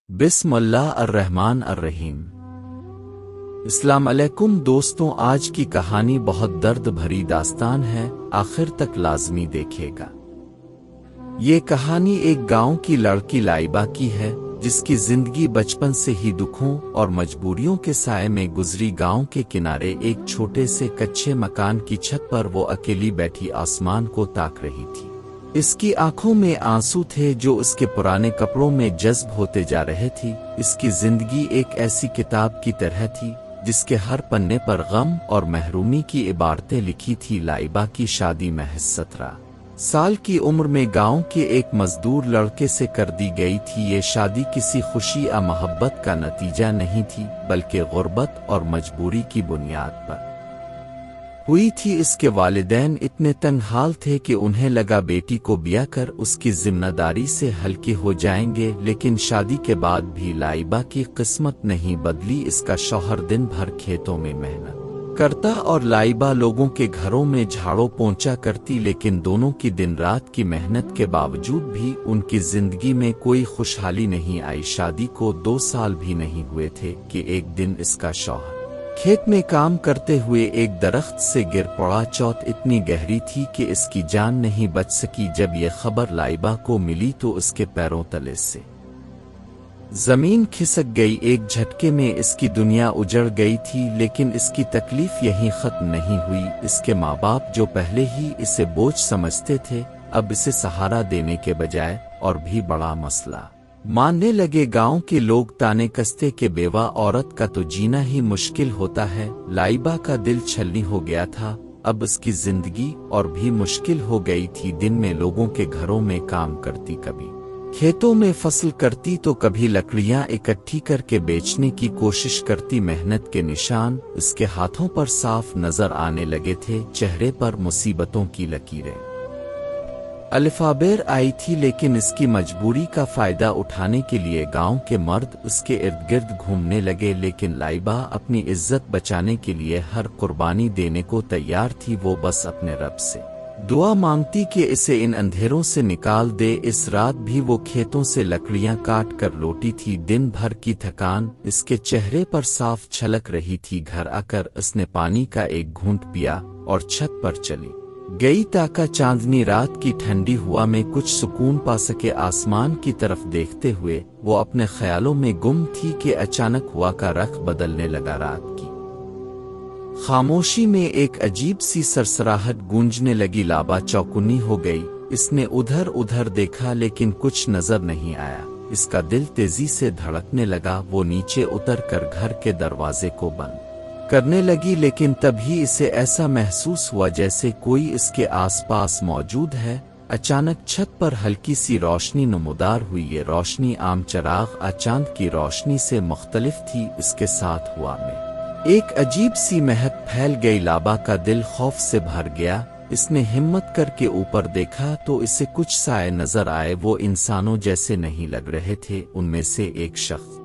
بسم اللہ الرحمن الرحیم۔ السلام علیکم دوستوں، آج کی کہانی بہت درد بھری داستان ہے، آخر تک لازمی دیکھے گا۔ یہ کہانی ایک گاؤں کی لڑکی لائبہ کی ہے، جس کی زندگی بچپن سے ہی دکھوں اور مجبوریوں کے سائے میں گزری۔ گاؤں کے کنارے ایک چھوٹے سے کچے مکان کی چھت پر وہ اکیلی بیٹھی آسمان کو تاک رہی تھی۔ اس کی آنکھوں میں آنسو تھے جو اس کے پرانے کپڑوں میں جذب ہوتے جا رہے تھی۔ اس کی زندگی ایک ایسی کتاب کی طرح تھی جس کے ہر پنے پر غم اور محرومی کی عبارتیں لکھی تھی۔ لائبہ کی شادی محض 17 سال کی عمر میں گاؤں کے ایک مزدور لڑکے سے کر دی گئی تھی۔ یہ شادی کسی خوشی یا محبت کا نتیجہ نہیں تھی، بلکہ غربت اور مجبوری کی بنیاد پر ہوئی تھی۔ اس کے والدین اتنے تنگ حال تھے کہ انہیں لگا بیٹی کو بیاہ کر اس کی ذمہ داری سے ہلکے ہو جائیں گے، لیکن شادی کے بعد بھی لائبہ کی قسمت نہیں بدلی۔ اس کا شوہر دن بھر کھیتوں میں محنت کرتا اور لائبہ لوگوں کے گھروں میں جھاڑو پونچھا کرتی، لیکن دونوں کی دن رات کی محنت کے باوجود بھی ان کی زندگی میں کوئی خوشحالی نہیں آئی۔ شادی کو 2 سال بھی نہیں ہوئے تھے کہ ایک دن اس کا شوہر کھیت میں کام کرتے ہوئے ایک درخت سے گر پڑا۔ چوٹ اتنی گہری تھی کہ اس کی جان نہیں بچ سکی۔ جب یہ خبر لائبہ کو ملی تو اس کے پیروں تلے سے زمین کھسک گئی۔ ایک جھٹکے میں اس کی دنیا اجڑ گئی تھی، لیکن اس کی تکلیف یہیں ختم نہیں ہوئی۔ اس کے ماں باپ جو پہلے ہی اسے بوجھ سمجھتے تھے، اب اسے سہارا دینے کے بجائے اور بھی بڑا مسئلہ ماننے لگے۔ گاؤں کے لوگ تانے کستے کہ بیوہ عورت کا تو جینا ہی مشکل ہوتا ہے۔ لائبہ کا دل چھلنی ہو گیا تھا، اب اس کی زندگی اور بھی مشکل ہو گئی تھی۔ دن میں لوگوں کے گھروں میں کام کرتی، کبھی کھیتوں میں فصل کرتی تو کبھی لکڑیاں اکٹھی کر کے بیچنے کی کوشش کرتی۔ محنت کے نشان اس کے ہاتھوں پر صاف نظر آنے لگے تھے، چہرے پر مصیبتوں کی لکیریں الفابیر آئی تھی، لیکن اس کی مجبوری کا فائدہ اٹھانے کے لیے گاؤں کے مرد اس کے ارد گرد گھومنے لگے، لیکن لائبہ اپنی عزت بچانے کے لیے ہر قربانی دینے کو تیار تھی۔ وہ بس اپنے رب سے دعا مانگتی کہ اسے ان اندھیروں سے نکال دے۔ اس رات بھی وہ کھیتوں سے لکڑیاں کاٹ کر لوٹی تھی۔ دن بھر کی تھکان اس کے چہرے پر صاف چھلک رہی تھی۔ گھر آ کر اس نے پانی کا ایک گھونٹ پیا اور چھت پر چلی گئی تاکہ چاندنی رات کی ٹھنڈی ہوا میں کچھ سکون پا سکے۔ آسمان کی طرف دیکھتے ہوئے وہ اپنے خیالوں میں گم تھی کہ اچانک ہوا کا رخ بدلنے لگا۔ رات کی خاموشی میں ایک عجیب سی سرسراہٹ گونجنے لگی۔ لائبہ چوکنی ہو گئی۔ اس نے ادھر ادھر دیکھا، لیکن کچھ نظر نہیں آیا۔ اس کا دل تیزی سے دھڑکنے لگا۔ وہ نیچے اتر کر گھر کے دروازے کو بند کرنے لگی، لیکن تبھی اسے ایسا محسوس ہوا جیسے کوئی اس کے آس پاس موجود ہے۔ اچانک چھت پر ہلکی سی روشنی نمودار ہوئی۔ یہ روشنی عام چراغ یا چاند کی روشنی سے مختلف تھی۔ اس کے ساتھ ہوا میں ایک عجیب سی مہک پھیل گئی۔ لائبہ کا دل خوف سے بھر گیا۔ اس نے ہمت کر کے اوپر دیکھا تو اسے کچھ سائے نظر آئے۔ وہ انسانوں جیسے نہیں لگ رہے تھے۔ ان میں سے ایک شخص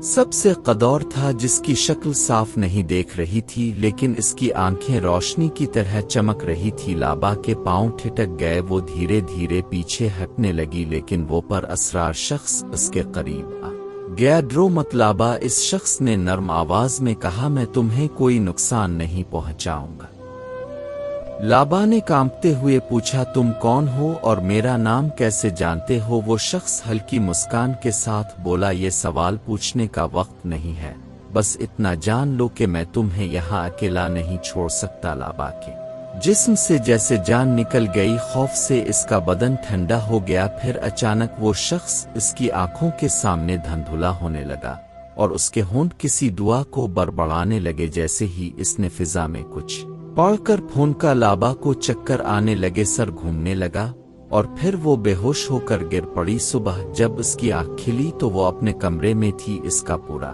سب سے قدور تھا، جس کی شکل صاف نہیں دیکھ رہی تھی، لیکن اس کی آنکھیں روشنی کی طرح چمک رہی تھی۔ لائبہ کے پاؤں ٹھٹک گئے۔ وہ دھیرے دھیرے پیچھے ہٹنے لگی، لیکن وہ پر اسرار شخص اس کے قریب آ گیا۔ ڈرو مت لائبہ، اس شخص نے نرم آواز میں کہا، میں تمہیں کوئی نقصان نہیں پہنچاؤں گا۔ لائبہ نے کانپتے ہوئے پوچھا، تم کون ہو اور میرا نام کیسے جانتے ہو؟ وہ شخص ہلکی مسکان کے ساتھ بولا، یہ سوال پوچھنے کا وقت نہیں ہے، بس اتنا جان لو کہ میں تمہیں یہاں اکیلا نہیں چھوڑ سکتا۔ لائبہ کے جسم سے جیسے جان نکل گئی۔ خوف سے اس کا بدن ٹھنڈا ہو گیا۔ پھر اچانک وہ شخص اس کی آنکھوں کے سامنے دھندلا ہونے لگا، اور اس کے ہونٹ کسی دعا کو بربڑانے لگے۔ جیسے ہی اس نے فضا میں کچھ پڑھ کر پھونکا، لائبہ کو چکر آنے لگے، سر گھومنے لگا، اور پھر وہ بے ہوش ہو کر گر پڑی۔ صبح جب اس کی آنکھ کھلی تو وہ اپنے کمرے میں تھی۔ اس کا پورا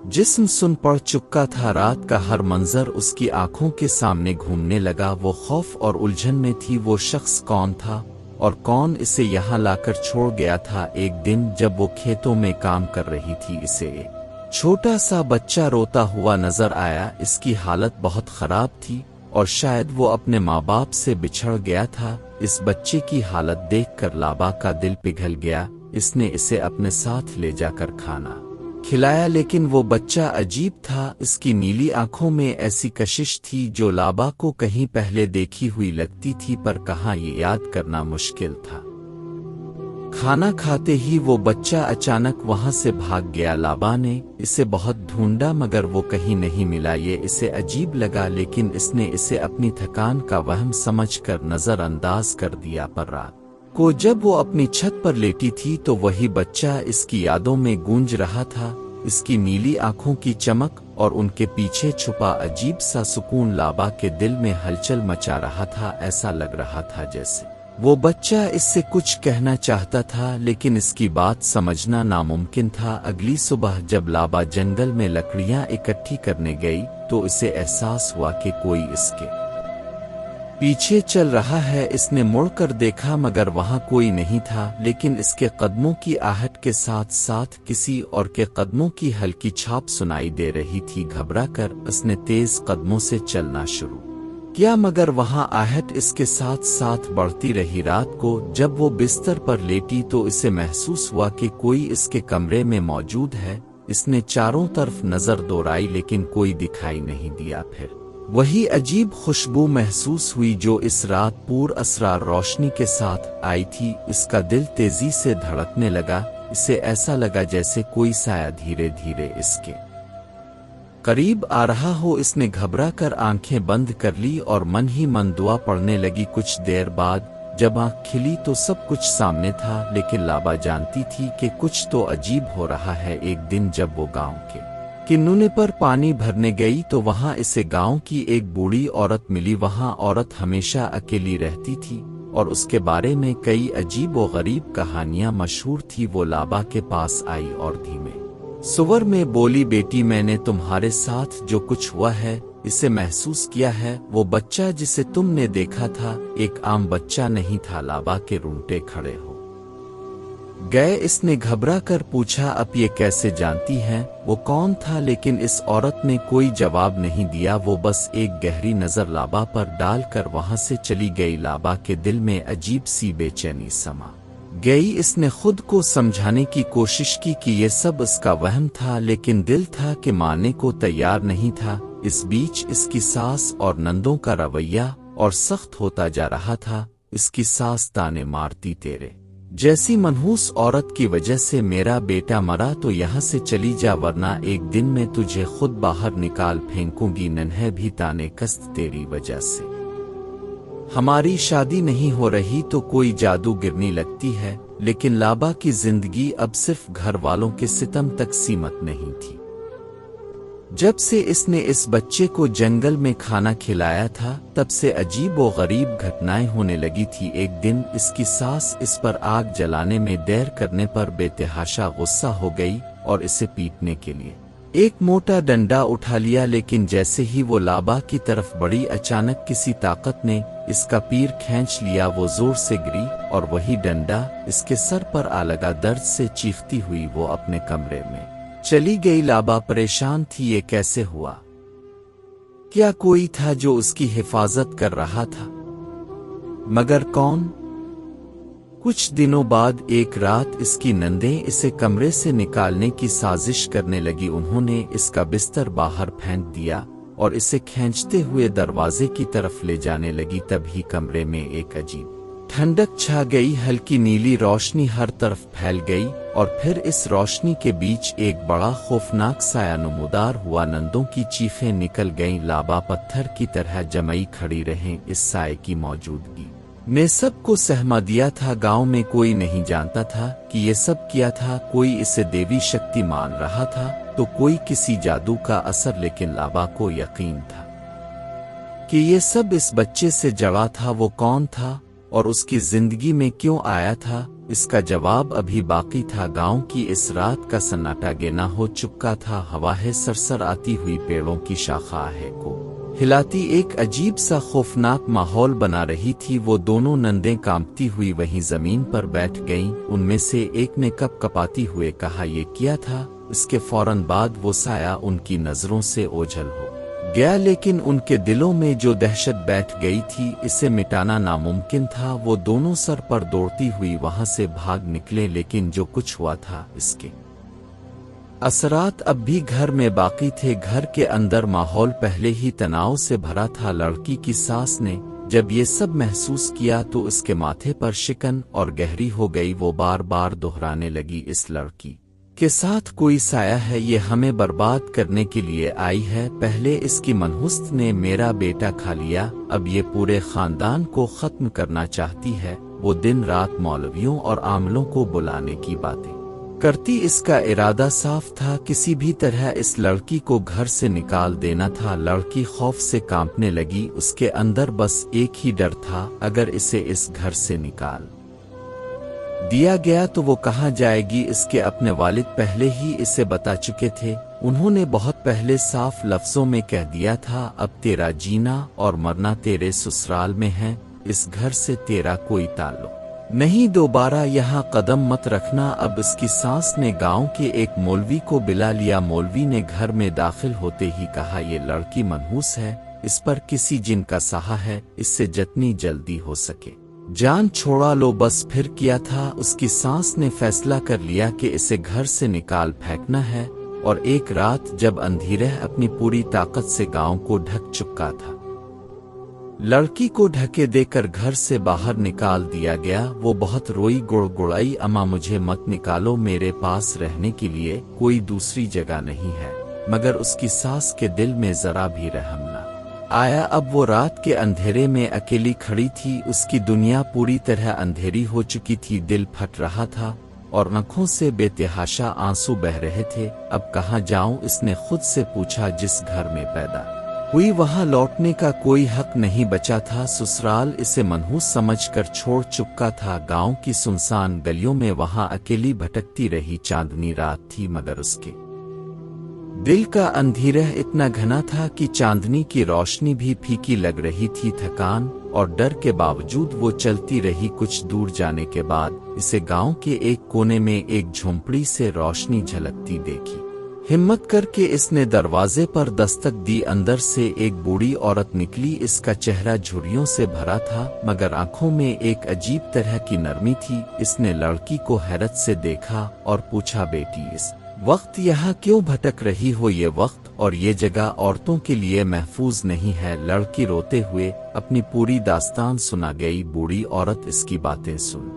جسم سن پڑ چکا تھا۔ رات کا ہر منظر اس کی آنکھوں کے سامنے گھومنے لگا۔ وہ خوف اور الجھن میں تھی۔ وہ شخص کون تھا اور کون اسے یہاں لا کر چھوڑ گیا تھا؟ ایک دن جب وہ کھیتوں میں کام کر رہی تھی، اسے ایک چھوٹا سا بچہ روتا ہوا نظر آیا۔ اس کی حالت بہت خراب تھی اور شاید وہ اپنے ماں باپ سے بچھڑ گیا تھا۔ اس بچے کی حالت دیکھ کر لائبہ کا دل پگھل گیا۔ اس نے اسے اپنے ساتھ لے جا کر کھانا کھلایا، لیکن وہ بچہ عجیب تھا۔ اس کی نیلی آنکھوں میں ایسی کشش تھی جو لابا کو کہیں پہلے دیکھی ہوئی لگتی تھی، پر کہاں یہ یاد کرنا مشکل تھا۔ کھانا کھاتے ہی وہ بچہ اچانک وہاں سے بھاگ گیا۔ لابا نے اسے بہت ڈھونڈا مگر وہ کہیں نہیں ملا۔ یہ اسے عجیب لگا، لیکن اس نے اسے اپنی تھکان کا وہم سمجھ کر نظر انداز کر دیا۔ پر رات کو جب وہ اپنی چھت پر لیٹی تھی تو وہی بچہ اس کی یادوں میں گونج رہا تھا۔ اس کی نیلی آنکھوں کی چمک اور ان کے پیچھے چھپا عجیب سا سکون لابا کے دل میں ہلچل مچا رہا تھا۔ ایسا لگ رہا تھا جیسے وہ بچہ اس سے کچھ کہنا چاہتا تھا، لیکن اس کی بات سمجھنا ناممکن تھا۔ اگلی صبح جب لابا جنگل میں لکڑیاں اکٹھی کرنے گئی تو اسے احساس ہوا کہ کوئی اس کے پیچھے چل رہا ہے۔ اس نے مڑ کر دیکھا مگر وہاں کوئی نہیں تھا، لیکن اس کے قدموں کی آہٹ کے ساتھ ساتھ کسی اور کے قدموں کی ہلکی چھاپ سنائی دے رہی تھی۔ گھبرا کر اس نے تیز قدموں سے چلنا شروع کیا، مگر وہاں آہٹ اس کے ساتھ ساتھ بڑھتی رہی۔ رات کو جب وہ بستر پر لیٹی تو اسے محسوس ہوا کہ کوئی اس کے کمرے میں موجود ہے۔ اس نے چاروں طرف نظر دوڑائی لیکن کوئی دکھائی نہیں دیا۔ پھر وہی عجیب خوشبو محسوس ہوئی جو اس رات پور اسرار روشنی کے ساتھ آئی تھی۔ اس کا دل تیزی سے دھڑکنے لگا۔ اسے ایسا لگا جیسے کوئی سایہ دھیرے دھیرے اس کے قریب آ رہا ہو۔ اس نے گھبرا کر آنکھیں بند کر لی اور من ہی من دعا پڑھنے لگی۔ کچھ دیر بعد جب آنکھ کھلی تو سب کچھ سامنے تھا، لیکن لابا جانتی تھی کہ کچھ تو عجیب ہو رہا ہے۔ ایک دن جب وہ گاؤں کے کنونے پر پانی بھرنے گئی تو وہاں اسے گاؤں کی ایک بوڑھی عورت ملی۔ وہاں عورت ہمیشہ اکیلی رہتی تھی اور اس کے بارے میں کئی عجیب و غریب کہانیاں مشہور تھی۔ وہ لابا کے پاس آئی اور دھیمے سور میں بولی، بیٹی میں نے تمہارے ساتھ جو کچھ ہوا ہے اسے محسوس کیا ہے۔ وہ بچہ جسے تم نے دیکھا تھا ایک عام بچہ نہیں تھا۔ لابا کے رونگٹے کھڑے ہو گئے۔ اس نے گھبرا کر پوچھا، اب یہ کیسے جانتی ہیں وہ کون تھا؟ لیکن اس عورت نے کوئی جواب نہیں دیا۔ وہ بس ایک گہری نظر لابا پر ڈال کر وہاں سے چلی گئی۔ لابا کے دل میں عجیب سی بے چینی سما گئی۔ اس نے خود کو سمجھانے کی کوشش کی کہ یہ سب اس کا وہم تھا، لیکن دل تھا کہ ماننے کو تیار نہیں تھا۔ اس بیچ اس کی ساس اور نندوں کا رویہ اور سخت ہوتا جا رہا تھا۔ اس کی ساس تانے مارتی، تیرے جیسی منحوس عورت کی وجہ سے میرا بیٹا مرا تو یہاں سے چلی جا ورنہ ایک دن میں تجھے خود باہر نکال پھینکوں گی۔ ننھے بھی تانے کست، تیری وجہ سے ہماری شادی نہیں ہو رہی تو کوئی جادو گرنی لگتی ہے۔ لیکن لابا کی زندگی اب صرف گھر والوں کے ستم تک سیمت نہیں تھی۔ جب سے اس نے اس بچے کو جنگل میں کھانا کھلایا تھا تب سے عجیب و غریب گھٹنائیں ہونے لگی تھی۔ ایک دن اس کی ساس اس پر آگ جلانے میں دیر کرنے پر بے تحاشا غصہ ہو گئی اور اسے پیٹنے کے لیے ایک موٹا ڈنڈا اٹھا لیا، لیکن جیسے ہی وہ لابا کی طرف بڑھی اچانک کسی طاقت نے اس کا پیر کھینچ لیا۔ وہ زور سے گری اور وہی ڈنڈا اس کے سر پر آ لگا۔ درد سے چیختی ہوئی وہ اپنے کمرے میں چلی گئی۔ لابا پریشان تھی، یہ کیسے ہوا؟ کیا کوئی تھا جو اس کی حفاظت کر رہا تھا؟ مگر کون؟ کچھ دنوں بعد ایک رات اس کی نندیں اسے کمرے سے نکالنے کی سازش کرنے لگی۔ انہوں نے اس کا بستر باہر پھینک دیا اور اسے کھینچتے ہوئے دروازے کی طرف لے جانے لگی۔ تبھی کمرے میں ایک عجیب ٹھنڈک چھا گئی۔ ہلکی نیلی روشنی ہر طرف پھیل گئی اور پھر اس روشنی کے بیچ ایک بڑا خوفناک سایہ نمودار ہوا۔ نندوں کی چیخیں نکل گئیں۔ لابا پتھر کی طرح جمئی کھڑی رہیں۔ اس سائے کی موجودگی نے سب کو سہما دیا تھا۔ گاؤں میں کوئی نہیں جانتا تھا کہ یہ سب کیا تھا۔ کوئی اسے دیوی شکتی مان رہا تھا تو کوئی کسی جادو کا اثر، لیکن لابا کو یقین تھا کہ یہ سب اس بچے سے جڑا تھا۔ وہ کون تھا اور اس کی زندگی میں کیوں آیا تھا؟ اس کا جواب ابھی باقی تھا۔ گاؤں کی اس رات کا سناٹا گنا ہو چکا تھا۔ ہوایں سرسر آتی ہوئی پیڑوں کی شاخیں کو ہلاتی ایک عجیب سا خوفناک ماحول بنا رہی تھی۔ وہ دونوں نندیں کانپتی ہوئی وہیں زمین پر بیٹھ گئیں۔ ان میں سے ایک نے کپ کپاتی ہوئے کہا، یہ کیا تھا؟ اس کے فوراً بعد وہ سایہ ان کی نظروں سے اوجھل ہو गया, लेकिन उनके दिलों में जो दहशत बैठ गई थी इसे मिटाना नामुमकिन था। वो दोनों सर पर दौड़ती हुई वहां से भाग निकले, लेकिन जो कुछ हुआ था इसके असरात अब भी घर में बाकी थे। घर के अंदर माहौल पहले ही तनाव से भरा था। लड़की की सास ने जब ये सब महसूस किया तो उसके माथे पर शिकन और गहरी हो गई। वो बार बार दोहराने लगी, इस लड़की के साथ कोई साया है, ये हमें बर्बाद करने के लिए आई है। पहले इसकी मनहुस्त ने मेरा बेटा खा लिया, अब ये पूरे खानदान को खत्म करना चाहती है। वो दिन रात मौलवियों और आमलों को बुलाने की बातें करती। इसका इरादा साफ था, किसी भी तरह इस लड़की को घर से निकाल देना था। लड़की खौफ से कांपने लगी। उसके अंदर बस एक ही डर था, अगर इसे इस घर से निकाल दिया गया तो वो कहाँ जाएगी। इसके अपने वालिद पहले ही इसे बता चुके थे। उन्होंने बहुत पहले साफ लफ्जों में कह दिया था, अब तेरा जीना और मरना तेरे ससुराल में है, इस घर से तेरा कोई ताल्लुक नहीं, दोबारा यहाँ कदम मत रखना। अब इसकी सास ने गांव के एक मौलवी को बुला लिया। मौलवी ने घर में दाखिल होते ही कहा, ये लड़की मनहूस है, इस पर किसी जिन का सहा है, इससे जितनी जल्दी हो सके जान छोड़ा लो। बस फिर किया था। उसकी सास ने फैसला कर लिया कि इसे घर से निकाल फेंकना है। और एक रात जब अंधेरा अपनी पूरी ताकत से गांव को ढक चुका था, लड़की को ढके देकर घर से बाहर निकाल दिया गया। वो बहुत रोई, गुड़गुड़ाई, अम्मा मुझे मत निकालो, मेरे पास रहने के लिए कोई दूसरी जगह नहीं है। मगर उसकी सास के दिल में जरा भी रहम न आया। अब वो रात के अंधेरे में अकेली खड़ी थी। उसकी दुनिया पूरी तरह अंधेरी हो चुकी थी। दिल फट रहा था और आंखों से बेतहाशा आंसू बह रहे थे। अब कहाँ जाऊं, इसने खुद से पूछा। जिस घर में पैदा हुई वहां लौटने का कोई हक नहीं बचा था। ससुराल इसे मनहूस समझकर छोड़ चुका था। गांव की सुनसान गलियों में वहां अकेली भटकती रही। चांदनी रात थी, मगर उसके दिल का अंधेरा इतना घना था कि चांदनी की रोशनी भी फीकी लग रही थी। थकान और डर के बावजूद वो चलती रही। कुछ दूर जाने के बाद इसे गांव के एक कोने में एक झोंपड़ी से रोशनी झलकती देखी। हिम्मत करके इसने दरवाजे पर दस्तक दी। अंदर से एक बूढ़ी औरत निकली। इसका चेहरा झुर्रियों से भरा था, मगर आंखों में एक अजीब तरह की नरमी थी। इसने लड़की को हैरत से देखा और पूछा, बेटी इस वक्त यहाँ क्यों भटक रही हो? ये वक्त और ये जगह औरतों के लिए महफूज नहीं है। लड़की रोते हुए अपनी पूरी दास्तान सुना गई। बूढ़ी औरत इसकी बातें सुन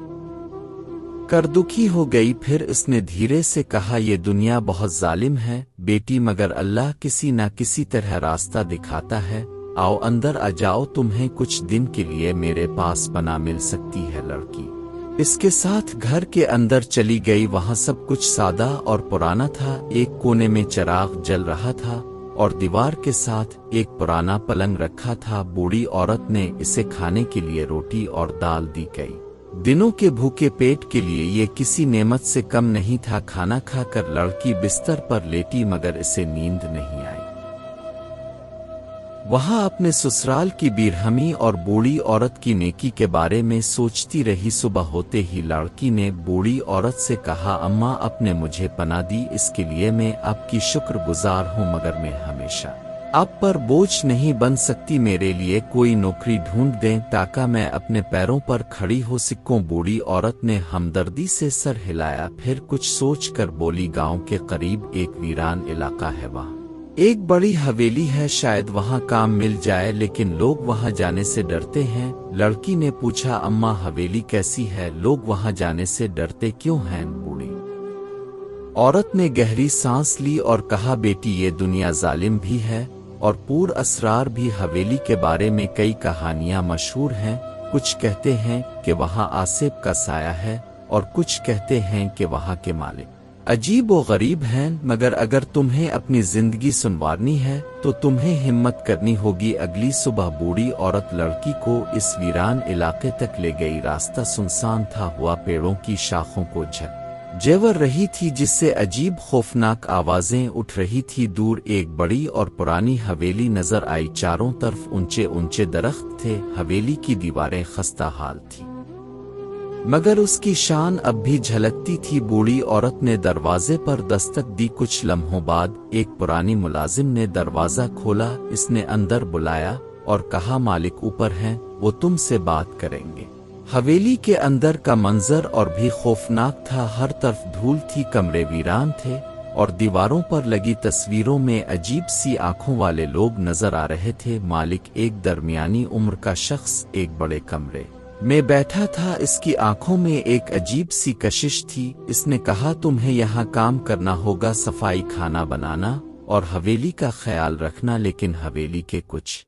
कर दुखी हो गई। फिर इसने धीरे से कहा, ये दुनिया बहुत जालिम है बेटी, मगर अल्लाह किसी न किसी तरह रास्ता दिखाता है। आओ अंदर आ जाओ, तुम्हें कुछ दिन के लिए मेरे पास पनाह मिल सकती है। लड़की इसके साथ घर के अंदर चली गई। वहां सब कुछ सादा और पुराना था। एक कोने में चिराग जल रहा था और दीवार के साथ एक पुराना पलंग रखा था। बूढ़ी औरत ने इसे खाने के लिए रोटी और दाल दी गई। दिनों के भूखे पेट के लिए ये किसी नेमत से कम नहीं था। खाना खाकर लड़की बिस्तर पर लेटी, मगर इसे नींद नहीं आई। वहां अपने ससुराल की बेरहमी और बूढ़ी औरत की नेकी के बारे में सोचती रही। सुबह होते ही लड़की ने बूढ़ी औरत से कहा, अम्मा आपने मुझे पनाह दी, इसके लिए मैं आपकी शुक्रगुजार हूँ, मगर मैं हमेशा आप पर बोझ नहीं बन सकती। मेरे लिए कोई नौकरी ढूंढ दें ताकि मैं अपने पैरों पर खड़ी हो सकूं। बूढ़ी औरत ने हमदर्दी से सर हिलाया, फिर कुछ सोचकर बोली, गांव के करीब एक वीरान इलाका है, वहाँ एक बड़ी हवेली है, शायद वहाँ काम मिल जाए, लेकिन लोग वहाँ जाने से डरते हैं। लड़की ने पूछा, अम्मा हवेली कैसी है? लोग वहाँ जाने से डरते क्यों हैं? बूढ़ी औरत ने गहरी सांस ली और कहा, बेटी ये दुनिया जालिम भी है और पूर असरार भी। हवेली के बारे में कई कहानियां मशहूर हैं। कुछ कहते हैं कि वहाँ आसिफ का साया है और कुछ कहते हैं कि वहाँ के मालिक अजीब व गरीब हैं। मगर अगर तुम्हें अपनी जिंदगी संवारनी है तो तुम्हें हिम्मत करनी होगी। अगली सुबह बूढ़ी औरत लड़की को इस वीरान इलाके तक ले गई। रास्ता सुनसान था, हुआ पेड़ों की शाखों को जेवर रही थी, जिससे अजीब खौफनाक आवाजें उठ रही थी। दूर एक बड़ी और पुरानी हवेली नजर आई। चारों तरफ ऊंचे ऊंचे दरख्त थे। हवेली की दीवारें खस्ता हाल थी। मगर उसकी शान अब भी झलकती थी। बूढ़ी औरत ने दरवाजे पर दस्तक दी। कुछ लम्हों बाद एक पुरानी मुलाजिम ने दरवाजा खोला। इसने अंदर बुलाया और कहा, मालिक ऊपर हैं, वो तुमसे बात करेंगे। हवेली के अंदर का मंजर और भी खौफनाक था। हर तरफ धूल थी, कमरे वीरान थे और दीवारों पर लगी तस्वीरों में अजीब सी आंखों वाले लोग नजर आ रहे थे। मालिक एक दरमियानी उम्र का शख्स एक बड़े कमरे में बैठा था। इसकी आंखों में एक अजीब सी कशिश थी। इसने कहा, तुम्हें यहाँ काम करना होगा, सफाई, खाना बनाना और हवेली का ख्याल रखना, लेकिन हवेली के कुछ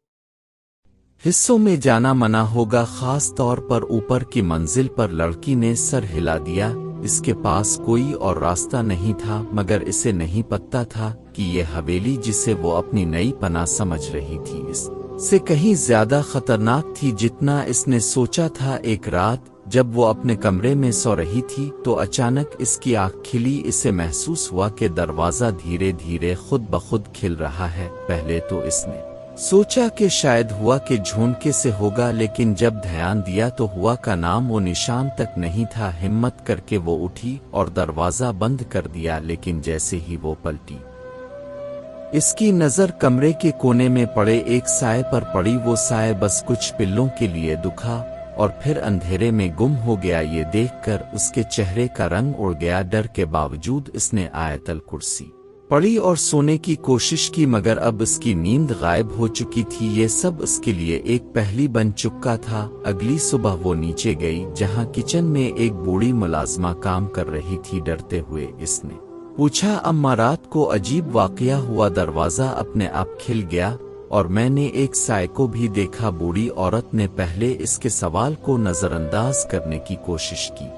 हिस्सों में जाना मना होगा, खास तौर पर ऊपर की मंजिल पर। लड़की ने सर हिला दिया। इसके पास कोई और रास्ता नहीं था, मगर इसे नहीं पता था कि ये हवेली जिसे वो अपनी नई पनाह समझ रही थी इससे कहीं ज्यादा खतरनाक थी जितना इसने सोचा था। एक रात जब वो अपने कमरे में सो रही थी तो अचानक इसकी आँख खिली। इसे महसूस हुआ कि दरवाजा धीरे धीरे खुद ब खुद खिल रहा है। पहले तो इसने सोचा कि शायद हुआ के झोंके से होगा, लेकिन जब ध्यान दिया तो हुआ का नाम वो निशान तक नहीं था। हिम्मत करके वो उठी और दरवाजा बंद कर दिया, लेकिन जैसे ही वो पलटी इसकी नजर कमरे के कोने में पड़े एक साए पर पड़ी। वो साए बस कुछ पिल्लों के लिए दुखा और फिर अंधेरे में गुम हो गया। ये देखकर उसके चेहरे का रंग उड़ गया। डर के बावजूद इसने आयतल कुर्सी पड़ी और सोने की कोशिश की, मगर अब इसकी नींद गायब हो चुकी थी। ये सब उसके लिए एक पहेली बन चुका था। अगली सुबह वो नीचे गई जहां किचन में एक बूढ़ी मुलाजमा काम कर रही थी। डरते हुए इसने पूछा, अम्मा रात को अजीब वाकया हुआ, दरवाजा अपने आप खिल गया और मैंने एक साए को भी देखा। बूढ़ी औरत ने पहले इसके सवाल को नजरअंदाज करने की कोशिश की,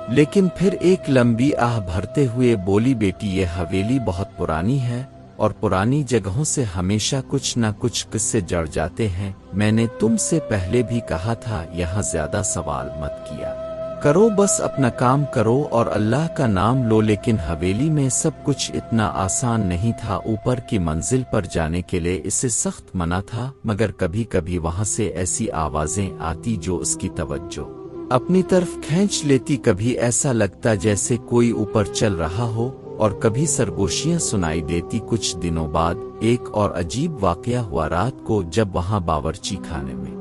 लेकिन फिर एक लंबी आह भरते हुए बोली, बेटी ये हवेली बहुत पुरानी है और पुरानी जगहों से हमेशा कुछ न कुछ किस्से जड़ जाते हैं। मैंने तुमसे पहले भी कहा था, यहाँ ज्यादा सवाल मत किया करो, बस अपना काम करो और अल्लाह का नाम लो। लेकिन हवेली में सब कुछ इतना आसान नहीं था। ऊपर की मंजिल पर जाने के लिए इसे सख्त मना था, मगर कभी कभी वहां से ऐसी आवाजें आती जो उसकी तवज्जो अपनी तरफ खींच लेती। कभी ऐसा लगता जैसे कोई ऊपर चल रहा हो और कभी सरगोशियां सुनाई देती। कुछ दिनों बाद एक और अजीब वाकया हुआ। रात को जब वहां बावर्ची खाने में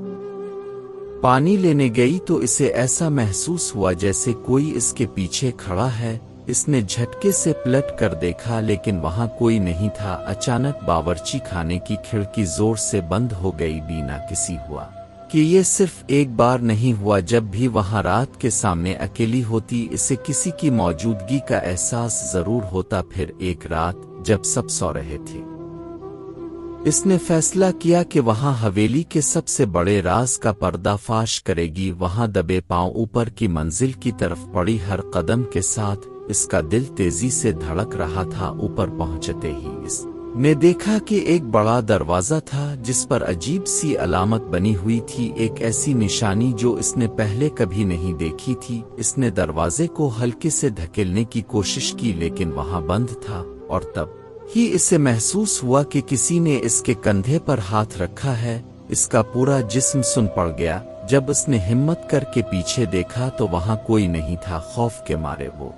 पानी लेने गई तो इसे ऐसा महसूस हुआ जैसे कोई इसके पीछे खड़ा है। इसने झटके से पलट कर देखा, लेकिन वहां कोई नहीं था। अचानक बावर्ची खाने की खिड़की जोर से बंद हो गई। बिना किसी हुआ कि ये सिर्फ एक बार नहीं हुआ, जब भी वहां रात के सामने अकेली होती इसे किसी की मौजूदगी का एहसास जरूर होता। फिर एक रात जब सब सो रहे थे, इसने फैसला किया कि वहां हवेली के सबसे बड़े राज का पर्दाफाश करेगी। वहां दबे पांव ऊपर की मंजिल की तरफ पड़ी। हर कदम के साथ इसका दिल तेजी से धड़क रहा था। ऊपर पहुंचते ही इसने देखा कि एक बड़ा दरवाजा था जिस पर अजीब सी अलामत बनी हुई थी, एक ऐसी निशानी जो इसने पहले कभी नहीं देखी थी। इसने दरवाजे को हल्के से धकेलने की कोशिश की, लेकिन वहां बंद था और तब ही इसे महसूस हुआ कि किसी ने इसके कंधे पर हाथ रखा है। इसका पूरा जिस्म सुन पड़ गया। जब उसने हिम्मत करके पीछे देखा तो वहां कोई नहीं था। खौफ के मारे वो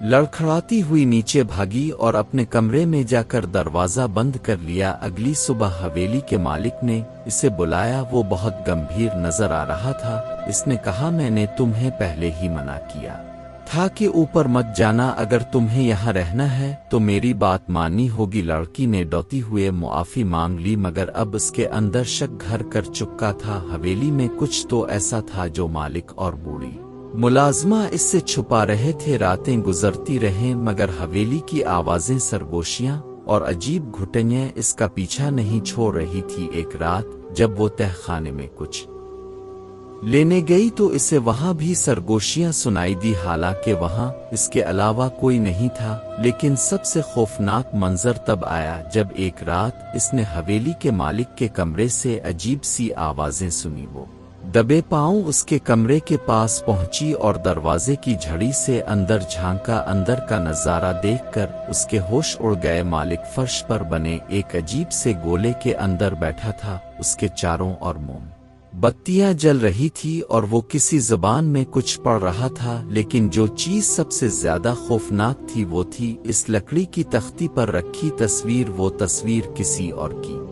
लड़खड़ाती हुई नीचे भागी और अपने कमरे में जाकर दरवाजा बंद कर लिया। अगली सुबह हवेली के मालिक ने इसे बुलाया। वो बहुत गंभीर नजर आ रहा था। इसने कहा, मैंने तुम्हें पहले ही मना किया था कि ऊपर मत जाना। अगर तुम्हें यहाँ रहना है तो मेरी बात माननी होगी। लड़की ने डरती हुए मुआफी मांग ली, मगर अब उसके अंदर शक घर कर चुका था। हवेली में कुछ तो ऐसा था जो मालिक और बूढ़ी मुलाजमा इससे छुपा रहे थे। रातें गुजरती रहें, मगर हवेली की आवाजें, सरगोशियां और अजीब घुटनियां इसका पीछा नहीं छोड़ रही थी। एक रात जब वो तहखाने में कुछ लेने गई तो इसे वहां भी सरगोशियां सुनाई दी। हालांकि वहां इसके अलावा कोई नहीं था, लेकिन सबसे खौफनाक मंजर तब आया जब एक रात इसने हवेली के मालिक के कमरे से अजीब सी आवाजें सुनी। वो दबे पांव उसके कमरे के पास पहुंची और दरवाजे की झड़ी से अंदर झांका। अंदर का नजारा देखकर उसके होश उड़ गए। मालिक फर्श पर बने एक अजीब से गोले के अंदर बैठा था। उसके चारों ओर मोम बत्तियां जल रही थी और वो किसी ज़बान में कुछ पढ़ रहा था, लेकिन जो चीज़ सबसे ज़्यादा खौफनाक थी वो थी इस लकड़ी की तख्ती पर रखी तस्वीर। वो तस्वीर किसी और की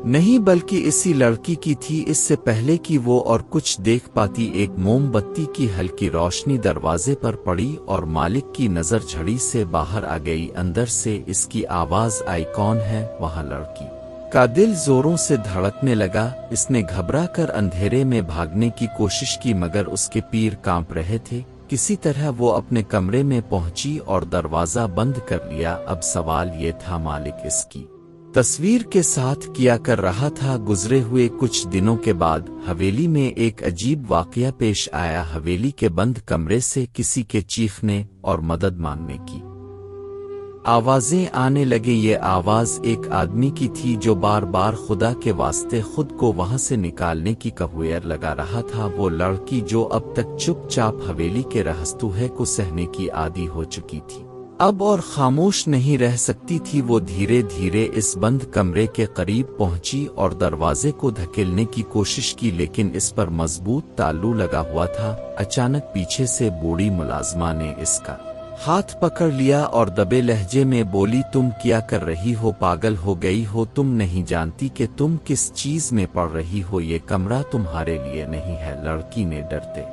नहीं बल्कि इसी लड़की की थी। इससे पहले कि वो और कुछ देख पाती, एक मोमबत्ती की हल्की रोशनी दरवाजे पर पड़ी और मालिक की नज़र झड़ी से बाहर आ गई। अंदर से इसकी आवाज़ आई, कौन है वहाँ? लड़की का दिल जोरों से धड़कने लगा। इसने घबरा कर अंधेरे में भागने की कोशिश की, मगर उसके पैर कांप रहे थे। किसी तरह वो अपने कमरे में पहुंची और दरवाजा बंद कर लिया। अब सवाल ये था, मालिक इसकी तस्वीर के साथ क्या कर रहा था? गुजरे हुए कुछ दिनों के बाद हवेली में एक अजीब वाकया पेश आया। हवेली के बंद कमरे से किसी के चीखने और मदद मांगने की आवाजें आने लगे। ये आवाज एक आदमी की थी जो बार बार खुदा के वास्ते खुद को वहां से निकालने की कहुएर लगा रहा था। वो लड़की जो अब तक चुपचाप हवेली के रहस्तूहे को सहने की आदी हो चुकी थी, अब और खामोश नहीं रह सकती थी। वो धीरे धीरे इस बंद कमरे के करीब पहुंची और दरवाजे को धकेलने की कोशिश की, लेकिन इस पर मजबूत ताल्लू लगा हुआ था। अचानक पीछे से बूढ़ी मुलाजमा ने इसका हाथ पकड़ लिया और दबे लहजे में बोली, तुम क्या कर रही हो? पागल हो गई हो? तुम नहीं जानती कि तुम किस चीज में पड़ रही हो? ये कमरा तुम्हारे लिए नहीं है। लड़की ने डरते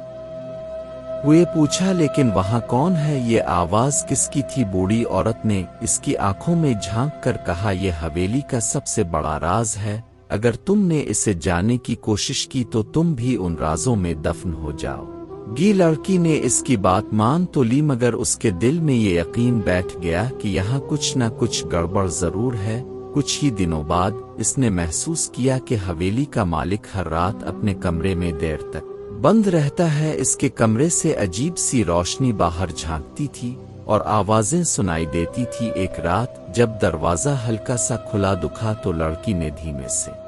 हुए पूछा, लेकिन वहां कौन है? ये आवाज किसकी थी? बूढ़ी औरत ने इसकी आंखों में झांक कर कहा, यह हवेली का सबसे बड़ा राज है। अगर तुमने इसे जानने की कोशिश की तो तुम भी उन राजों में दफन हो जाओ। लड़की ने इसकी बात मान तो ली, मगर उसके दिल में ये यकीन बैठ गया कि यहाँ कुछ न कुछ गड़बड़ जरूर है। कुछ ही दिनों बाद इसने महसूस किया कि हवेली का मालिक हर रात अपने कमरे में देर तक बंद रहता है। इसके कमरे से अजीब सी रोशनी बाहर झांकती थी और आवाजें सुनाई देती थी। एक रात जब दरवाजा हल्का सा खुला दिखा तो लड़की ने धीमे से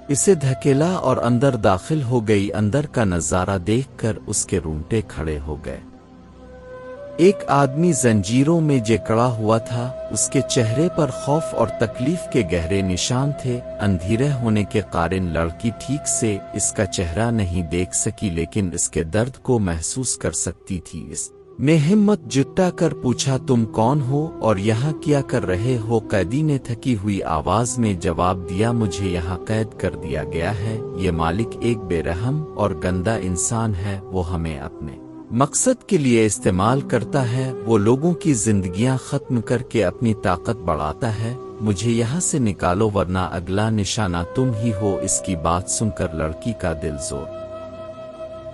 इसे धकेला और अंदर दाखिल हो गई। अंदर का नजारा देखकर उसके रूंगटे खड़े हो गए। एक आदमी जंजीरों में जकड़ा हुआ था। उसके चेहरे पर खौफ और तकलीफ के गहरे निशान थे। अंधेरे होने के कारण लड़की ठीक से इसका चेहरा नहीं देख सकी, लेकिन इसके दर्द को महसूस कर सकती थी। ने हिम्मत जुटा कर पूछा, तुम कौन हो और यहाँ क्या कर रहे हो? कैदी ने थकी हुई आवाज में जवाब दिया, मुझे यहाँ कैद कर दिया गया है। ये मालिक एक बेरहम और गंदा इंसान है। वो हमें अपने मकसद के लिए इस्तेमाल करता है। वो लोगों की जिंदगियां खत्म करके अपनी ताकत बढ़ाता है। मुझे यहाँ से निकालो वरना अगला निशाना तुम ही हो। इसकी बात सुनकर लड़की का दिल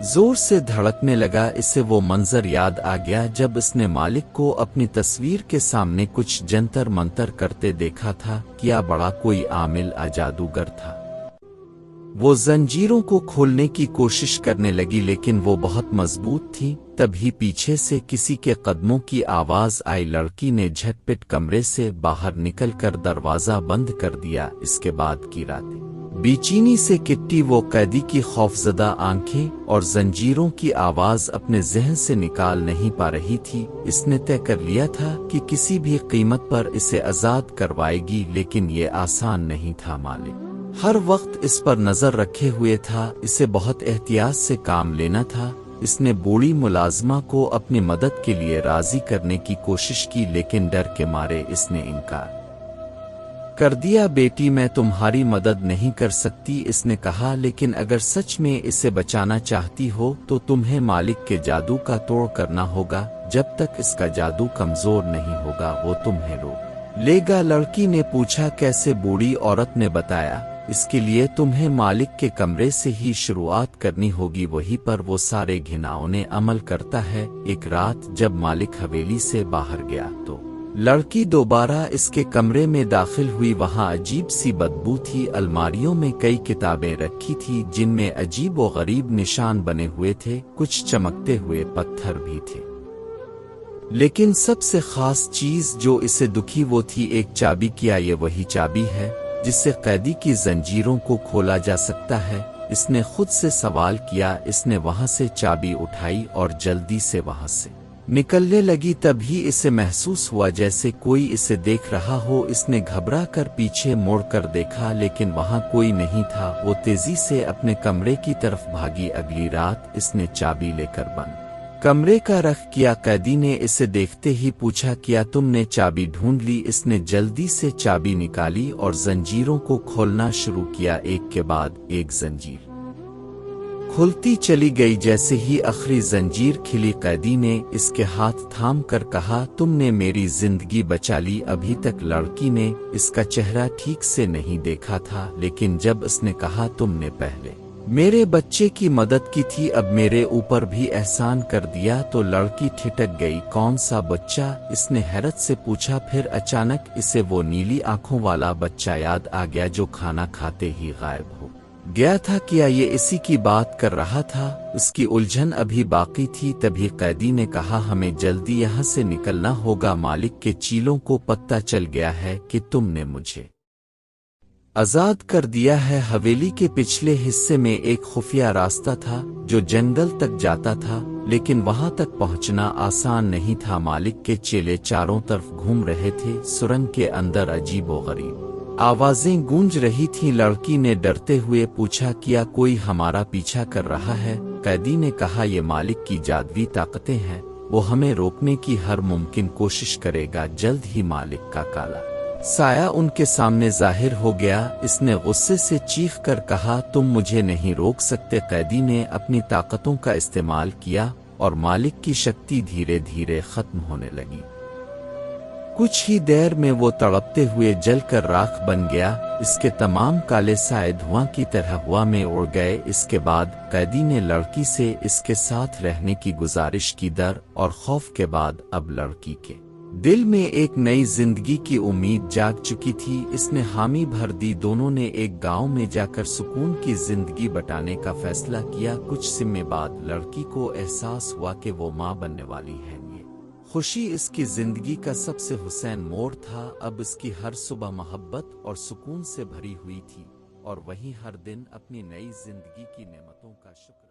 जोर से धड़कने लगा। इसे वो मंजर याद आ गया जब इसने मालिक को अपनी तस्वीर के सामने कुछ जंतर मंतर करते देखा था। क्या बड़ा कोई आमिल जादूगर था। वो जंजीरों को खोलने की कोशिश करने लगी, लेकिन वो बहुत मजबूत थी। तभी पीछे से किसी के कदमों की आवाज आई। लड़की ने झटपट कमरे से बाहर निकलकर दरवाजा बंद कर दिया। इसके बाद की रातें बेचैनी से किट्टी। वो कैदी की खौफजदा आंखें और जंजीरों की आवाज अपने जहन से निकाल नहीं पा रही थी। इसने तय कर लिया था कि किसी भी कीमत पर इसे आजाद करवाएगी, लेकिन ये आसान नहीं था। मालिक हर वक्त इस पर नजर रखे हुए था। इसे बहुत एहतियात से काम लेना था। इसने बूढ़ी मुलाजमा को अपनी मदद के लिए राजी करने की कोशिश की, लेकिन डर के मारे इसने इनकार कर दिया। बेटी, मैं तुम्हारी मदद नहीं कर सकती, इसने कहा, लेकिन अगर सच में इसे बचाना चाहती हो तो तुम्हें मालिक के जादू का तोड़ करना होगा। जब तक इसका जादू कमजोर नहीं होगा वो तुम्हें रोक लेगा। लड़की ने पूछा, कैसे? बूढ़ी औरत ने बताया, इसके लिए तुम्हें मालिक के कमरे से ही शुरुआत करनी होगी। वहीं पर वो सारे घिनौने अमल करता है। एक रात जब मालिक हवेली से बाहर गया तो लड़की दोबारा इसके कमरे में दाखिल हुई। वहां अजीब सी बदबू थी। अलमारियों में कई किताबें रखी थी जिनमें अजीब व गरीब निशान बने हुए थे। कुछ चमकते हुए पत्थर भी थे, लेकिन सबसे खास चीज जो इसे दुखी वो थी एक चाबी। क्या ये वही चाबी है जिससे कैदी की जंजीरों को खोला जा सकता है? इसने खुद से सवाल किया। इसने वहां से चाबी उठाई और जल्दी से वहां से निकलने लगी तभी इसे महसूस हुआ जैसे कोई इसे देख रहा हो। इसने घबरा कर पीछे मुड़ कर देखा लेकिन वहां कोई नहीं था। वो तेजी से अपने कमरे की तरफ भागी। अगली रात इसने चाबी लेकर बंद कमरे का रख किया। कैदी ने इसे देखते ही पूछा, क्या तुमने चाबी ढूंढ ली? इसने जल्दी से चाबी निकाली और जंजीरों को खोलना शुरू किया। एक के बाद एक जंजीर खुलती चली गई। जैसे ही आखिरी जंजीर खिली, कैदी ने इसके हाथ थाम कर कहा, तुमने मेरी जिंदगी बचा ली। अभी तक लड़की ने इसका चेहरा ठीक से नहीं देखा था, लेकिन जब उसने कहा, तुमने पहले मेरे बच्चे की मदद की थी, अब मेरे ऊपर भी एहसान कर दिया, तो लड़की ठिठक गई। कौन सा बच्चा? इसने हैरत से पूछा। फिर अचानक इसे वो नीली आंखों वाला बच्चा याद आ गया जो खाना खाते ही गायब हो गया था। क्या ये इसी की बात कर रहा था? उसकी उलझन अभी बाकी थी। तभी कैदी ने कहा, हमें जल्दी यहाँ से निकलना होगा। मालिक के चीलों को पता चल गया है कि तुमने मुझे आजाद कर दिया है। हवेली के पिछले हिस्से में एक खुफिया रास्ता था जो जंगल तक जाता था, लेकिन वहां तक पहुंचना आसान नहीं था। मालिक के चेले चारों तरफ घूम रहे थे। सुरंग के अंदर अजीबोगरीब आवाजें गूंज रही थीं। लड़की ने डरते हुए पूछा, क्या कोई हमारा पीछा कर रहा है? कैदी ने कहा, ये मालिक की जादुई ताकतें हैं, वो हमें रोकने की हर मुमकिन कोशिश करेगा। जल्द ही मालिक का काला साया उनके सामने जाहिर हो गया। इसने गुस्से से चीख कर कहा, तुम मुझे नहीं रोक सकते। कैदी ने अपनी ताकतों का इस्तेमाल किया और मालिक की शक्ति धीरे धीरे खत्म होने लगी। कुछ ही देर में वो तड़पते हुए जलकर राख बन गया। इसके तमाम काले साए धुआं की तरह हवा में उड़ गए। इसके बाद कैदी ने लड़की से इसके साथ रहने की गुजारिश की। डर और खौफ के बाद अब लड़की के दिल में एक नई जिंदगी की उम्मीद जाग चुकी थी। इसने हामी भर दी। दोनों ने एक गांव में जाकर सुकून की जिंदगी बटाने का फैसला किया। कुछ समय बाद लड़की को एहसास हुआ कि वो मां बनने वाली है। ये खुशी इसकी जिंदगी का सबसे हुसैन मोड़ था। अब इसकी हर सुबह मोहब्बत और सुकून से भरी हुई थी और वहीं हर दिन अपनी नई जिंदगी की नेमतों का शुक्र